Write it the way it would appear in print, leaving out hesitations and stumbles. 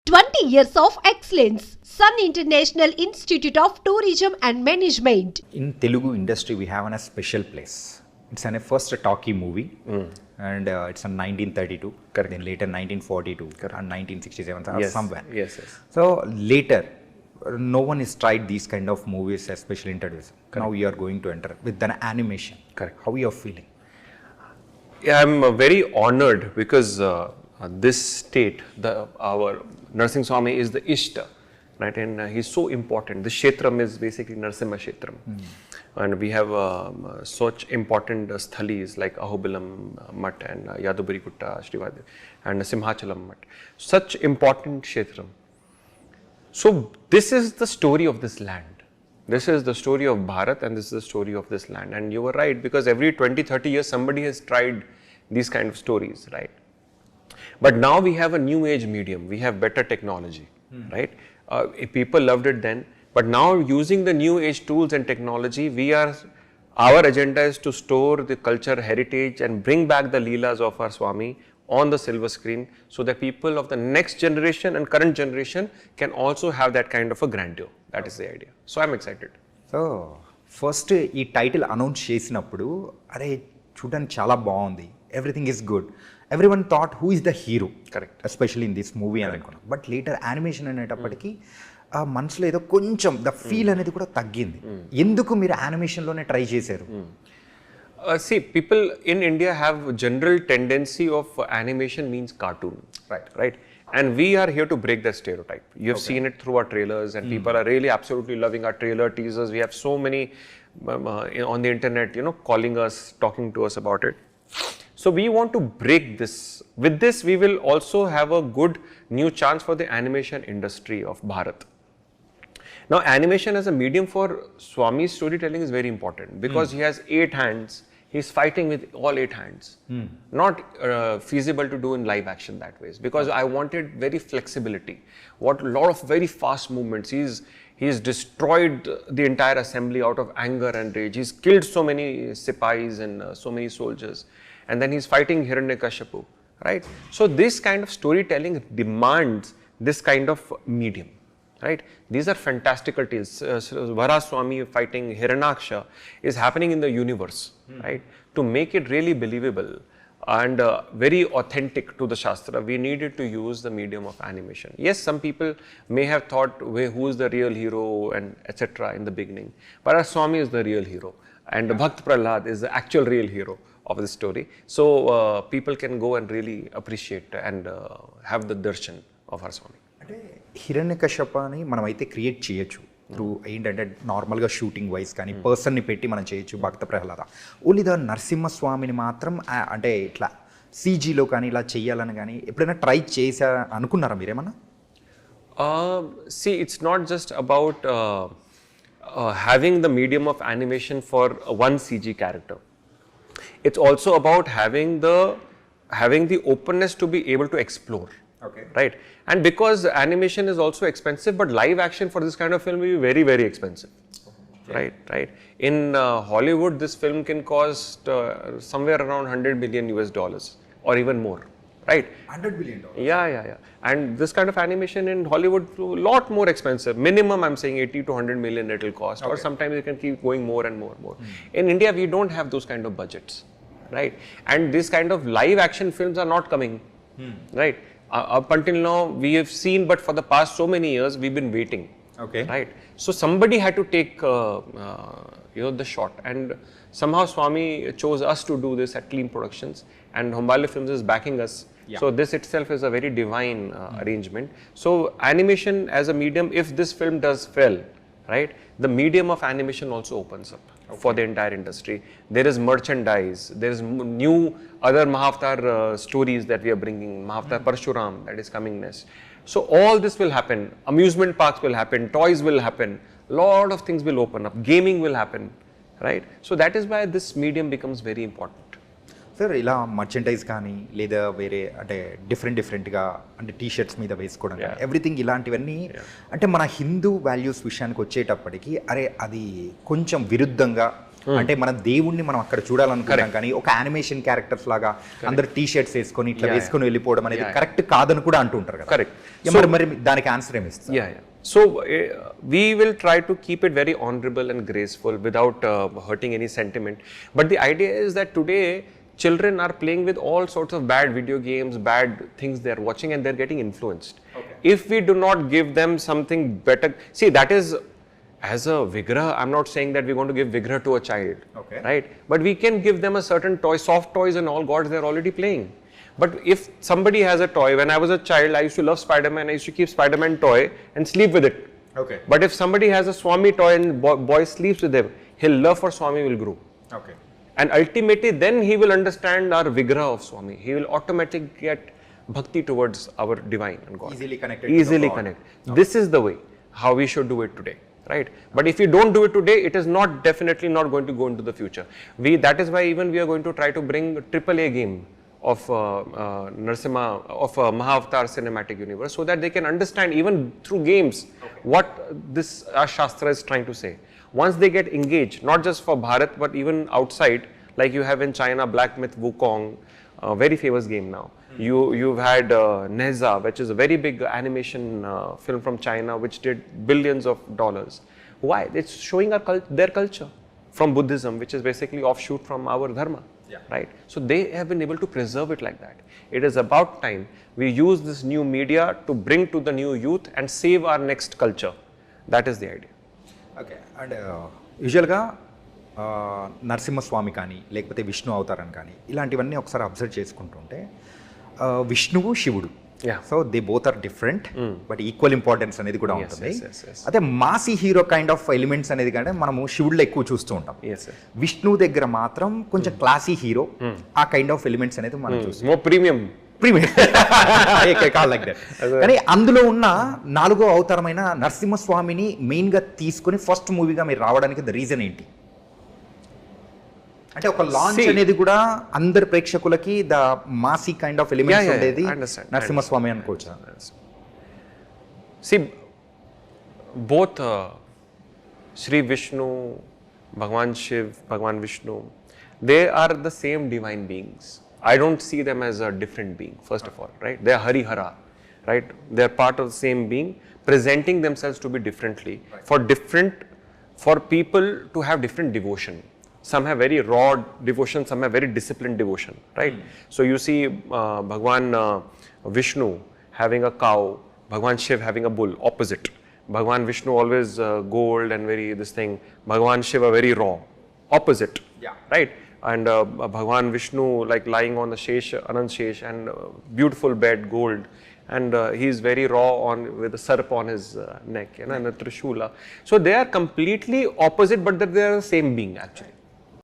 20 years of excellence. Sun International Institute of Tourism and Management. In Telugu industry, we have a special place. It's a first talkie movie, and it's in 1932. Correct. Then later 1942 and 1967 or somewhere. Yes. So later, no one has tried these kind of movies, especially in television. Now we are going to enter with an animation. Correct. How you are feeling? Yeah, I'm very honored because this state, our Narsimha Swami is the Ishta, right? And he's so important. The Kshetram is basically Narsimha Kshetram. And we have such important sthalis like Ahobilam Mutt and Yadubari Kutta, Srivadi, and Simhachalam Mutt. Such important Kshetram. So this is the story of this land. This is the story of Bharat and this is the story of this land. And you were right, because every 20-30 years somebody has tried these kind of stories, right? But now we have a new age medium, we have better technology, right? People loved it then, but now using the new age tools and technology, our agenda is to store the culture heritage and bring back the Leelas of our Swami on the silver screen, so that people of the next generation and current generation can also have that kind of a grandeur. That is the idea. So I'm excited. So first ఈ title announce చేసినప్పుడు అరే చూడడానికి చాలా బాగుంది, everything is good, everyone thought who is the hero, correct, especially in this movie అని అనుకున్నాం. But later animation అనేటప్పటికి ఆ మనసులో ఏదో కొంచెం ద ఫీల్ అనేది కూడా తగ్గింది. ఎందుకు మీరు యానిమేషన్లోనే ట్రై చేశారు? See, people in India have general tendency of animation means cartoon, right? And we are here to break that stereotype. You have seen it through our trailers, and people are really absolutely loving our trailer teasers. We have so many on the internet, calling us, talking to us about it. So we want to break this. With this, we will also have a good new chance for the animation industry of Bharat. Now, animation as a medium for Swami's storytelling is very important, because he has 8 hands. He's fighting with all 8 hands. Not feasible to do in live action that way, because I wanted very flexibility. A lot of very fast movements. He's destroyed the entire assembly out of anger and rage. He's killed so many sipais and so many soldiers. And then he's fighting Hiranyakashipu, right? So this kind of storytelling demands this kind of medium, right? These are fantastical tales. Varaswamy fighting Hiranyaksha is happening in the universe, right? To make it really believable and very authentic to the Shastra, we needed to use the medium of animation. Yes, some people may have thought, who is the real hero and etc. in the beginning. But our Swami is the real hero, and Bhakt Prahlad is the actual real hero of the story. So people can go and really appreciate and have the darshan of our Swami. అంటే హిరణ్యకశ్యపాని మనం అయితే create చేయొచ్చు through ఏంటంటే నార్మల్గా shooting wise కానీ పర్సన్ని పెట్టి మనం చేయొచ్చు, భక్త ప్రహ్లాద. ఓన్లీ ద నరసింహస్వామిని మాత్రం అంటే ఇట్లా సీజీలో కానీ ఇలా చెయ్యాలని కానీ ఎప్పుడైనా ట్రై చేసా అనుకున్నారా మీరేమన్నా? See, it's not just about having the medium of animation for one CG character. It's also about having the openness to be able to explore. Okay. Right? And because animation is also expensive, but live action for this kind of film will be very, very expensive. Okay. Right? In Hollywood, this film can cost somewhere around $100 million or even more. Right? $100 billion. Yeah. And this kind of animation in Hollywood a lot more expensive. Minimum, I'm saying 80 to 100 million it will cost, or sometimes it can keep going more and more. In India, we don't have those kind of budgets, right? And this kind of live action films are not coming, right? Up until now, we have seen, but for the past so many years, we've been waiting. Okay. Right. So somebody had to take, the shot, and somehow Swami chose us to do this at Clean Productions, and Hombale Films is backing us. Yeah. So this itself is a very divine arrangement. So animation as a medium, if this film does well, right, the medium of animation also opens up for the entire industry. There is merchandise, there is new other Mahavatar stories that we are bringing, Mahavatar Parshuram that is coming next. So all this will happen, amusement parks will happen, toys will happen, lot of things will open up, gaming will happen, right? So that is why this medium becomes very important. Sir ఇలా merchandise కానీ లేదా వేరే అంటే డిఫరెంట్గా అంటే T shirts మీద వేసుకోవడం కానీ ఎవ్రీథింగ్ ఇలాంటివన్నీ అంటే మన హిందూ వాల్యూస్ విషయానికి వచ్చేటప్పటికి అరే అది కొంచెం విరుద్ధంగా అంటే మన దేవుణ్ణి మనం అక్కడ చూడాలనుకుంటాం కానీ ఒక యానిమేషన్ క్యారెక్టర్స్ లాగా అందరు టీ షర్ట్స్ వేసుకొని ఇట్లా వేసుకొని వెళ్ళిపోవడం అనేది కరెక్ట్ కాదని కూడా అంటుంటారు కదా. కరెక్ట్. మరి దానికి ఆన్సర్ ఏమి ఇస్తారు? So we will try to keep it very honorable and graceful without hurting any sentiment. But the idea is that today children are playing with all sorts of bad video games, bad things they are watching, and they're getting influenced. If we do not give them something better, see, that is, as a vigra, I'm not saying that we're going to give vigra to a child, right? But we can give them a certain toy, soft toys and all, gods they're already playing. But if somebody has a toy, when I was a child, I used to love Spider-Man, I used to keep Spider-Man toy and sleep with it. But if somebody has a Swami toy and boy sleeps with him, his love for Swami will grow. And ultimately, then he will understand our vigra of Swami. He will automatically get bhakti towards our divine and God. Easily connected. Easily connected. This is the way how we should do it today, right? But if we don't do it today, it is not definitely not going to go into the future. That is why even we are going to try to bring AAA game of Narsimha, of Mahavatar cinematic universe, so that they can understand even through games what this Shastra is trying to say. Once they get engaged, not just for Bharat, but even outside, like you have in China, Black Myth Wukong, a very famous game now. You've had Neza, which is a very big animation film from China, which did billions of dollars. Why? It's showing their culture from Buddhism, which is basically offshoot from our dharma. Right? So they have been able to preserve it like that. It is about time we use this new media to bring to the new youth and save our next culture. That is the idea. Okay. And యూజువల్గా నరసింహస్వామి కానీ లేకపోతే విష్ణు అవతారం కానీ ఇలాంటివన్నీ ఒకసారి observe చేసుకుంటుంటే విష్ణువు శివుడు, so they both are different but equal importance అనేది కూడా ఉంటుంది. అదే massy hero kind of elements అనేది కంటే మనము శివుడిలో ఎక్కువ చూస్తూ ఉంటాం. విష్ణు దగ్గర మాత్రం కొంచెం క్లాసీ హీరో ఆ కైండ్ ఆఫ్ ఎలిమెంట్స్ అనేది మనం చూస్తాం. ప్రీమియం కానీ అందులో ఉన్న 4వ అవతారమైన నరసింహస్వామిని మెయిన్ గా తీసుకుని ఫస్ట్ మూవీగా మీరు రావడానికి ద రీజన్ ఏంటి? అంటే ఒక లాంచ్ అనేది కూడా అందరి ప్రేక్షకులకి the Masih kind of elements ఉండేది నరసింహస్వామి అనుకోవచ్చా? See, both Sri Vishnu, Bhagwan Shiv, Bhagwan Vishnu, they are the same divine beings. I don't see them as a different being, first of all, right? They are Harihara, right? They are part of the same being, presenting themselves to be differently, for people to have different devotion. Some have very raw devotion, some have very disciplined devotion, right? So you see Bhagwan Vishnu having a cow, Bhagwan Shiv having a bull, opposite. Bhagwan Vishnu always gold and very this thing, Bhagwan Shiva very raw, opposite, right? And Bhagwan Vishnu like lying on the Shesh, Anand Shesh, and beautiful bed, gold, and he is very raw with a sarp on his neck, and a trishula. So they are completely opposite, but they are the same being actually.